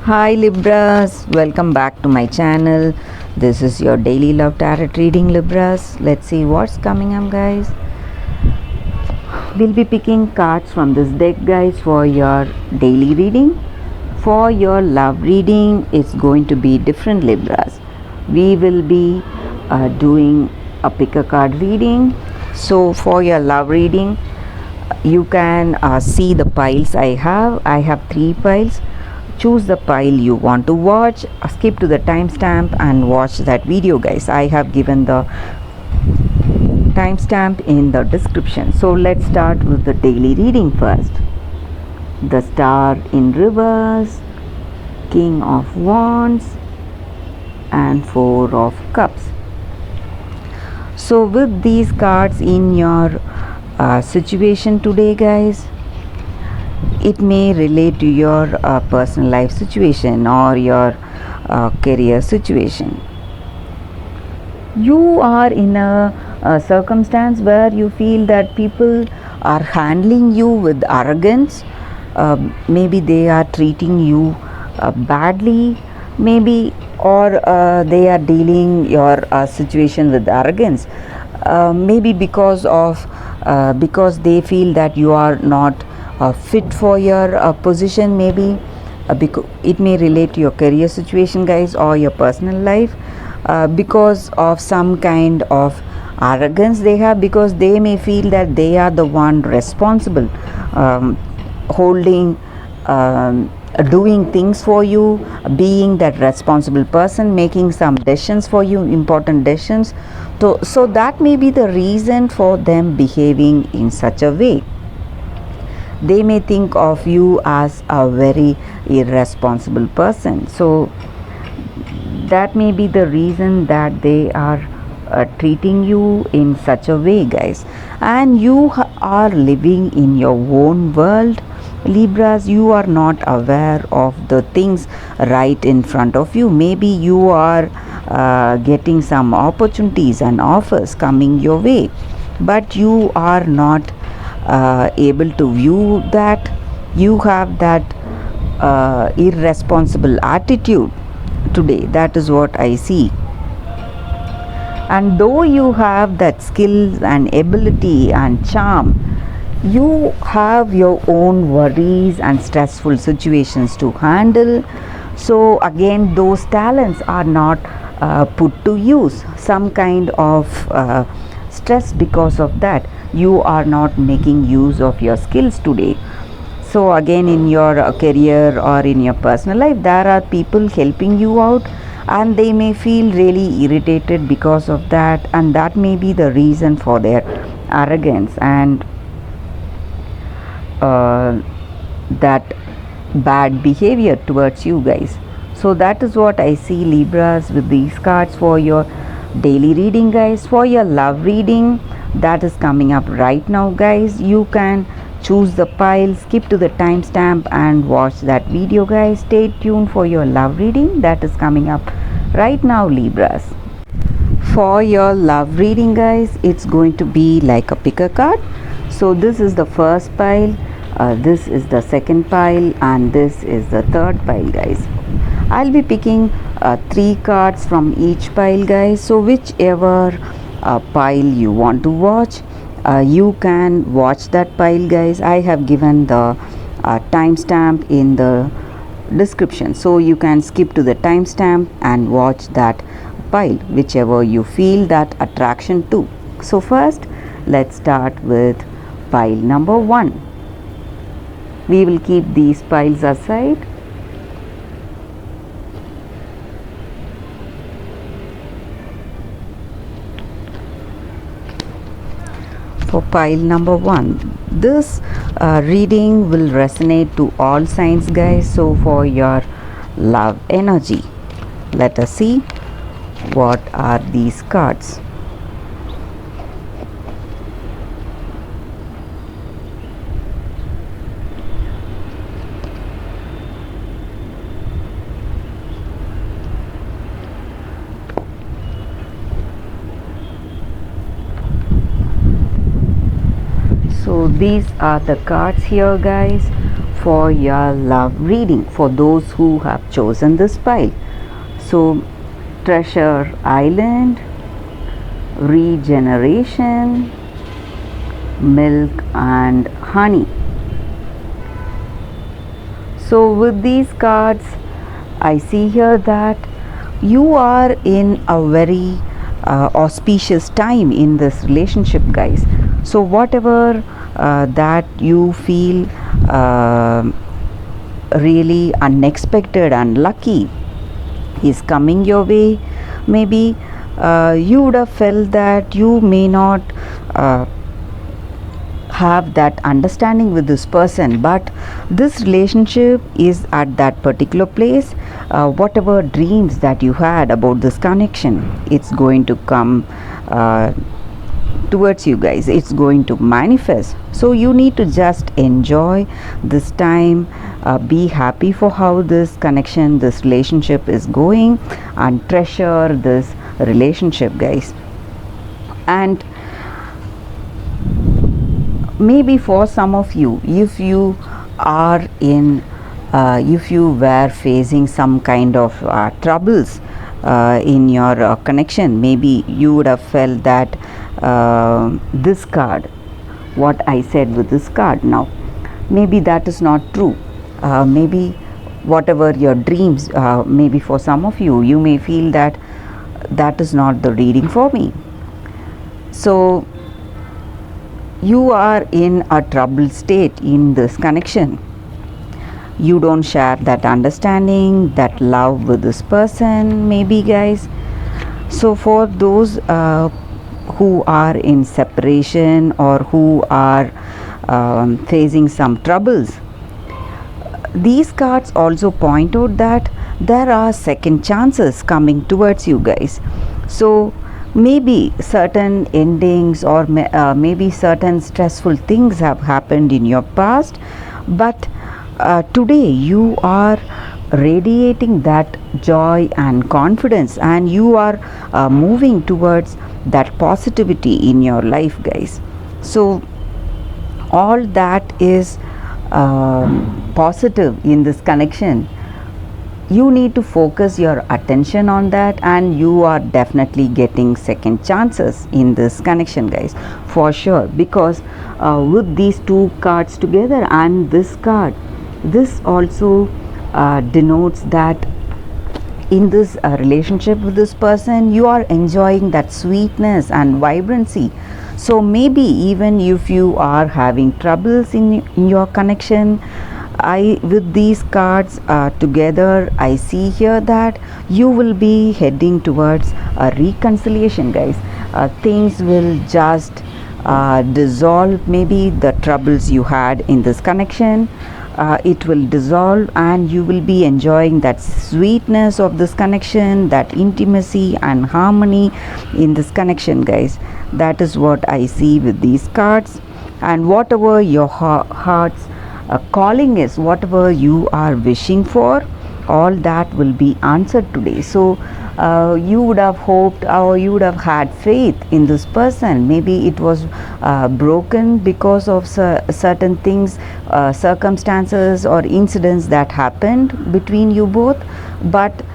Hi Libras, welcome back to my channel. This is your daily love tarot reading, Libras. Let's see what's coming up, guys. We'll be picking cards from this deck, guys, for your daily reading. For your love reading, it's going to be different, Libras. We will be doing a pick a card reading. So for your love reading, you can see the piles I have. I have 3 piles. Choose the pile you want to watch, skip to the timestamp and watch that video, guys. I have given the timestamp in the description. So let's start with the daily reading first. The Star in reverse, King of Wands and 4 of Cups. So with these cards in your situation today, guys, it may relate to your personal life situation or your career situation. You are in a circumstance where you feel that people are handling you with arrogance. Maybe they are treating you badly, maybe, or they are dealing your situation with arrogance. Maybe because they feel that you are not fit for your position. Maybe it may relate to your career situation, guys, or your personal life, because of some kind of arrogance they have, because they may feel that they are the one responsible, holding doing things for you, being that responsible person, making some decisions for you, important decisions. So that may be the reason for them behaving in such a way. They may think of you as a very irresponsible person. So that may be the reason that they are treating you in such a way, guys. And you are living in your own world, Libras. You are not aware of the things right in front of you. Maybe you are getting some opportunities and offers coming your way, but you are not able to view that. You have that irresponsible attitude today. That is what I see. And though you have that skills and ability and charm, you have your own worries and stressful situations to handle. So again, those talents are not put to use. Some kind of stress because of that. You are not making use of your skills today. So again, in your career or in your personal life, there are people helping you out, and they may feel really irritated because of that, and that may be the reason for their arrogance and that bad behavior towards you, guys. So that is what I see, Libras, with these cards for your daily reading, guys. For your love reading that is coming up right now, guys, you can choose the pile, skip to the timestamp and watch that video, guys. Stay tuned for your love reading that is coming up right now, Libras. For your love reading, guys, it's going to be like a pick a card. So this is the first pile, this is the second pile, and this is the third pile, guys. I'll be picking 3 cards from each pile, guys. So whichever pile you want to watch, you can watch that pile, guys. I have given the timestamp in the description, so you can skip to the timestamp and watch that pile, whichever you feel that attraction to. So first, let's start with pile number 1. We will keep these piles aside. For pile number 1, this reading will resonate to all signs, guys. So for your love energy, let us see what are these cards. So these are the cards here, guys, for your love reading for those who have chosen this pile. So, Treasure Island, Regeneration, Milk and Honey. So, with these cards, I see here that you are in a very auspicious time in this relationship, guys. So, whatever that you feel really unexpected and lucky is coming your way, maybe you would have felt that you may not have that understanding with this person, but this relationship is at that particular place. Whatever dreams that you had about this connection, it's going to come towards you guys, it's going to manifest. So you need to just enjoy this time, be happy for how this connection, this relationship is going, and treasure this relationship, guys. And maybe for some of you, if you are in if you were facing some kind of troubles in your connection, maybe you would have felt that this card, what I said with this card now, maybe that is not true. Maybe whatever your dreams, maybe for some of you, you may feel that that is not the reading for me. So you are in a troubled state in this connection. You don't share that understanding, that love with this person, maybe, guys. So for those who are in separation or who are facing some troubles, these cards also point out that there are second chances coming towards you, guys. So maybe certain endings or maybe certain stressful things have happened in your past, but today you are radiating that joy and confidence, and you are moving towards that positivity in your life, guys. So all that is positive in this connection. You need to focus your attention on that, and you are definitely getting second chances in this connection, guys, for sure. Because with these two cards together and this card, this also denotes that in this relationship with this person, you are enjoying that sweetness and vibrancy. So maybe even if you are having troubles in your connection, with these cards together, I see here that you will be heading towards a reconciliation, guys. Things will just dissolve. Maybe the troubles you had in this connection, it will dissolve, and you will be enjoying that sweetness of this connection, that intimacy and harmony in this connection, guys. That is what I see with these cards. And whatever your heart's calling is, whatever you are wishing for, all that will be answered today. So you would have hoped, or you would have had faith in this person. Maybe it was broken because of certain things, circumstances or incidents that happened between you both, but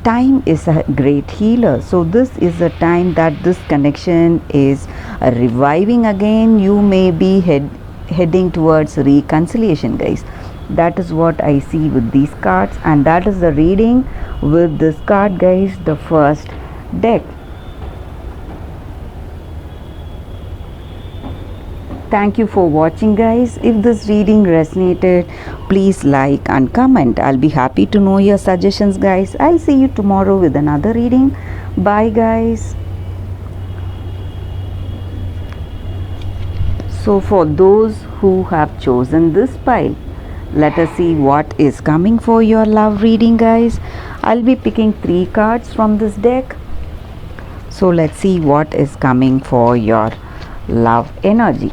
time is a great healer. So this is a time that this connection is reviving again. You may be heading towards reconciliation, guys. That is what I see with these cards, and that is the reading with this card, guys, the first deck. Thank you for watching, guys. If this reading resonated, please like and comment. I'll be happy to know your suggestions, guys. I'll see you tomorrow with another reading. Bye, guys. So for those who have chosen this pile, let us see what is coming for your love reading, guys. I'll be picking 3 cards from this deck. So let's see what is coming for your love energy.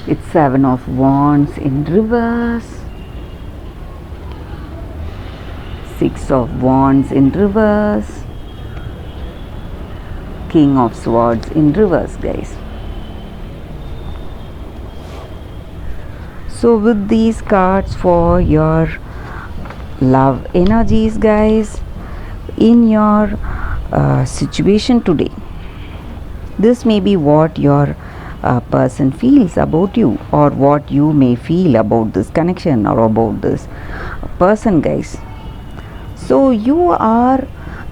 It's 7 of Wands in reverse. Six of Wands in reverse, King of Swords in reverse, guys. So with these cards for your love energies, guys, in your situation today, this may be what your person feels about you, or what you may feel about this connection or about this person, guys. So you are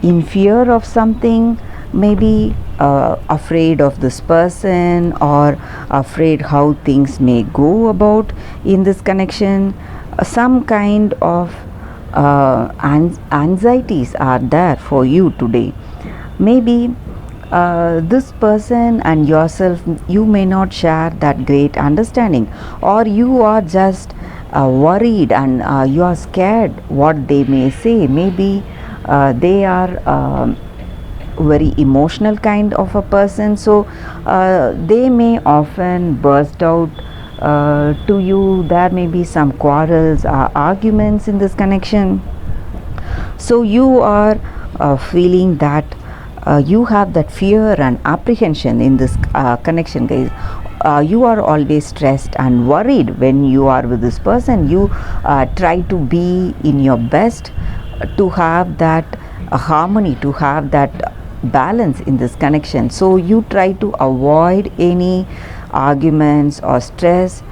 in fear of something, maybe afraid of this person, or afraid how things may go about in this connection. Some kind of anxieties are there for you today. Maybe this person and yourself, you may not share that great understanding, or you are just worried, and you are scared what they may say. Maybe they are very emotional kind of a person, so they may often burst out to you. There may be some quarrels or arguments in this connection. So you are feeling that you have that fear and apprehension in this connection, guys. You are always stressed and worried when you are with this person. You try to be in your best to have that harmony, to have that balance in this connection. So you try to avoid any arguments or stress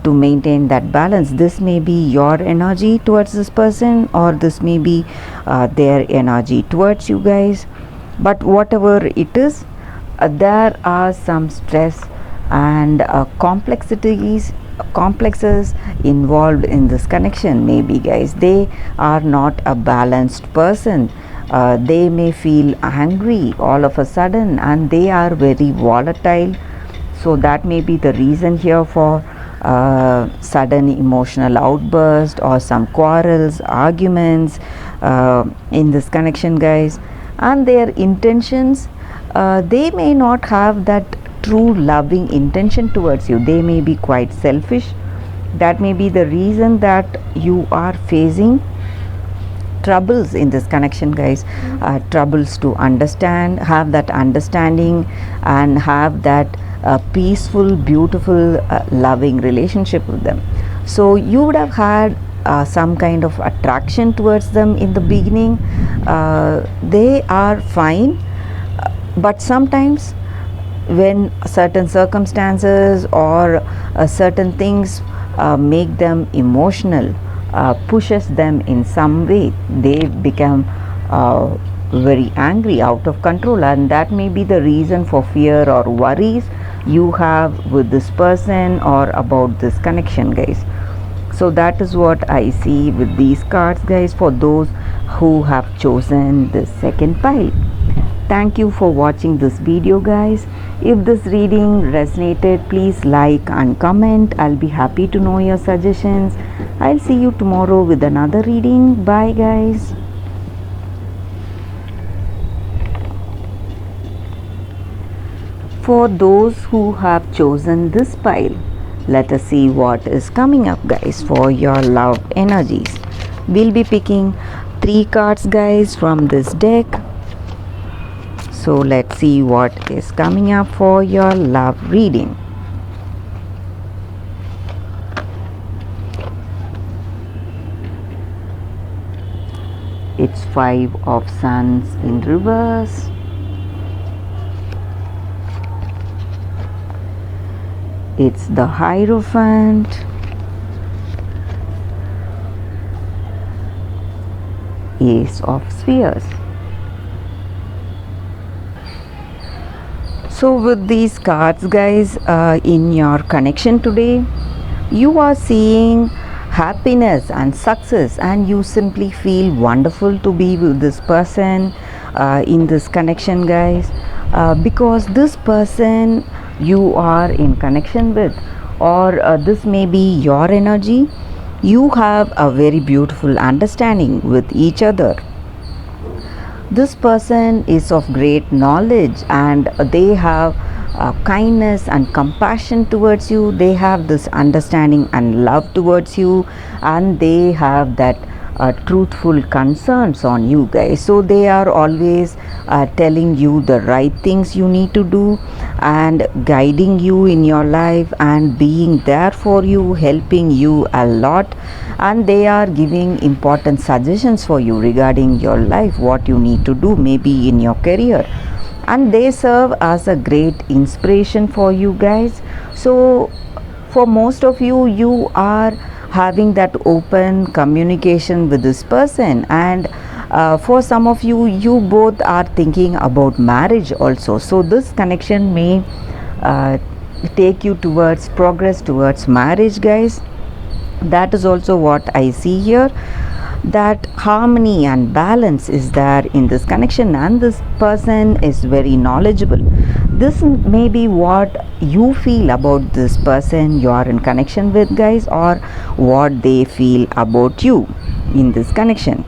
to maintain that balance. This may be your energy towards this person, or this may be their energy towards you, guys. But whatever it is, there are some stress and complexes involved in this connection. Maybe, guys, they are not a balanced person. They may feel angry all of a sudden, and they are very volatile. So that may be the reason here for sudden emotional outburst or some quarrels, arguments in this connection, guys. And their intentions, they may not have that true loving intention towards you. They may be quite selfish. That may be the reason that you are facing troubles in this connection, guys. Troubles to understand, have that understanding, and have that peaceful, beautiful, loving relationship with them. So you would have had some kind of attraction towards them in the beginning. They are fine, but sometimes when certain circumstances or certain things make them emotional, pushes them in some way, they become very angry, out of control, and that may be the reason for fear or worries you have with this person or about this connection, guys. So that is what I see with these cards, guys, for those who have chosen the second pile. Thank you for watching this video, guys. If this reading resonated, please like and comment. I'll be happy to know your suggestions. I'll see you tomorrow with another reading. Bye, guys. For those who have chosen this pile, let us see what is coming up, guys, for your love energies. We'll be picking 3 cards, guys, from this deck. So let's see what is coming up for your love reading. It's 5 of Suns in reverse. It's the Hierophant. Ace of Spheres. So with these cards, guys, in your connection today, you are seeing happiness and success, and you simply feel wonderful to be with this person in this connection, guys, because this person you are in connection with, or this may be your energy. You have a very beautiful understanding with each other. This person is of great knowledge, and they have kindness and compassion towards you. They have this understanding and love towards you, and they have that truthful concerns on you guys. So they are always telling you the right things you need to do and guiding you in your life and being there for you, helping you a lot, and they are giving important suggestions for you regarding your life, what you need to do maybe in your career, and they serve as a great inspiration for you guys. So for most of you, you are having that open communication with this person, and for some of you, you both are thinking about marriage also. So this connection may take you towards progress towards marriage, guys. That is also what I see here, that harmony and balance is there in this connection, and this person is very knowledgeable. This may be what you feel about this person you are in connection with, guys, or what they feel about you in this connection.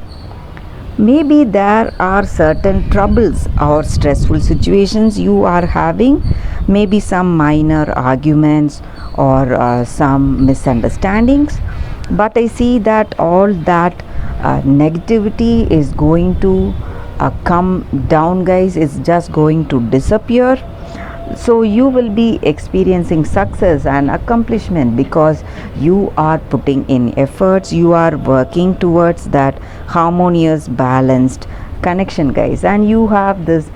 Maybe there are certain troubles or stressful situations you are having, maybe some minor arguments or some misunderstandings, but I see that all that negativity is going to come down, guys. It's just going to disappear. So you will be experiencing success and accomplishment because you are putting in efforts, you are working towards that harmonious balanced connection, guys, and you have this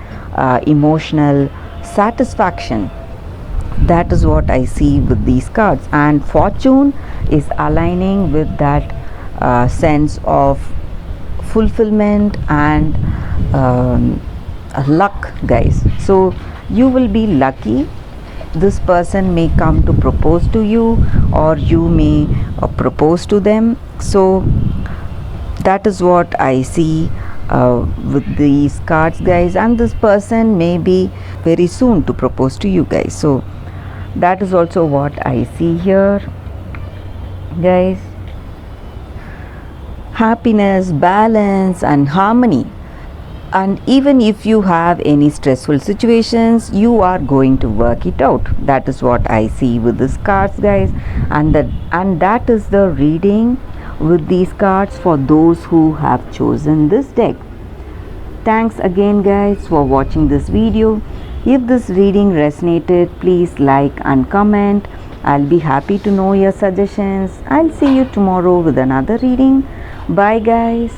emotional satisfaction. That is what I see with these cards, and fortune is aligning with that sense of fulfillment and luck, guys. So you will be lucky. This person may come to propose to you, or you may propose to them. So that is what I see with these cards, guys, and this person may be very soon to propose to you, guys. So that is also what I see here, guys. Happiness, balance and harmony. And even if you have any stressful situations, you are going to work it out. That is what I see with these cards, guys, and that is the reading with these cards for those who have chosen this deck. Thanks again, guys, for watching this video. If this reading resonated, please like and comment. I'll be happy to know your suggestions. I'll see you tomorrow with another reading. Bye, guys.